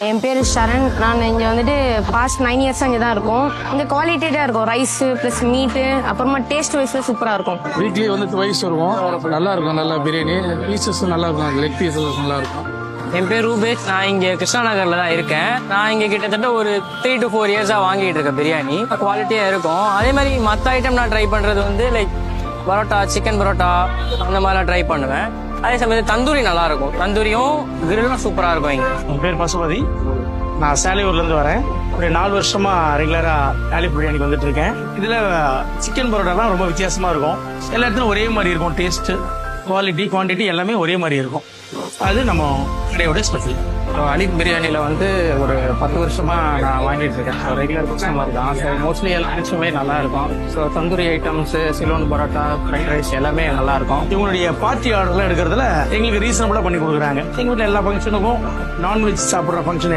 என் பேர் ஷரண். நான் இங்கே வந்துட்டு பாஸ்ட் 9 இயர்ஸ் இங்கே தான் இருக்கும். இங்கே குவாலிட்டியாக இருக்கும். ரைஸு ப்ளஸ் மீட்டு, அப்புறமா டேஸ்ட் வைஸ் சூப்பராக இருக்கும். வீக்லி வந்து ட்வைஸ் வருவோம். நல்லா இருக்கும். நல்லா பிரியாணி பீசஸும் நல்லா இருக்கும். லெக் பீசஸ் நல்லா இருக்கும். என் பேர் ரூபேஷ். நான் இங்கே கிருஷ்ணா நகரில் தான் இருக்கேன். நான் இங்கே கிட்டத்தட்ட ஒரு 3 to 4 இயர்ஸாக வாங்கிட்டு இருக்கேன். பிரியாணி குவாலிட்டியாக இருக்கும். அதே மாதிரி மற்ற ஐட்டம் நான் ட்ரை பண்ணுறது வந்து லைக் பரோட்டா, சிக்கன் பரோட்டா அந்த மாதிரிலாம் ட்ரை பண்ணுவேன். அதே சமயத்தில் தந்தூரி நல்லா இருக்கும். தந்தூரியும் கிரில்லும் சூப்பராக இருக்கும் இங்கே. என் பேர் பசுபதி. நான் சேலையூர்லேருந்து வரேன். ஒரு 4 வருஷமா ரெகுலராக ஆலிப் பிரியாணிக்கு வந்துட்டு இருக்கேன். இதில் சிக்கன் பரோட்டா தான் ரொம்ப வித்தியாசமாக இருக்கும். எல்லா இடத்துலையும் ஒரே மாதிரி இருக்கும். டேஸ்ட்டு, குவாலிட்டி, குவான்டிட்டி எல்லாமே ஒரே மாதிரி இருக்கும். அது நம்ம கடையோட ஸ்பெஷல். அலிப் பிரியாணியில் வந்து ஒரு 10 வருஷமா நான் வாங்கிட்டு இருக்கேன். ரெகுலர் கஸ்டமர் தான். ஸோ மோஸ்ட்லி எல்லா ஐட்டம்ஸுமே நல்லா இருக்கும். So tandoori items, Ceylon parotta, fried rice எல்லாமே நல்லா இருக்கும். இவங்களுடைய பார்ட்டி ஆர்டர்லாம் எடுக்கிறதுல எங்களுக்கு ரீசனபிளாக பண்ணி கொடுக்குறாங்க. எங்கள் வீட்டில் எல்லா ஃபங்க்ஷனுக்கும் நான்வெஜ் சாப்பிட்ற ஃபங்க்ஷன்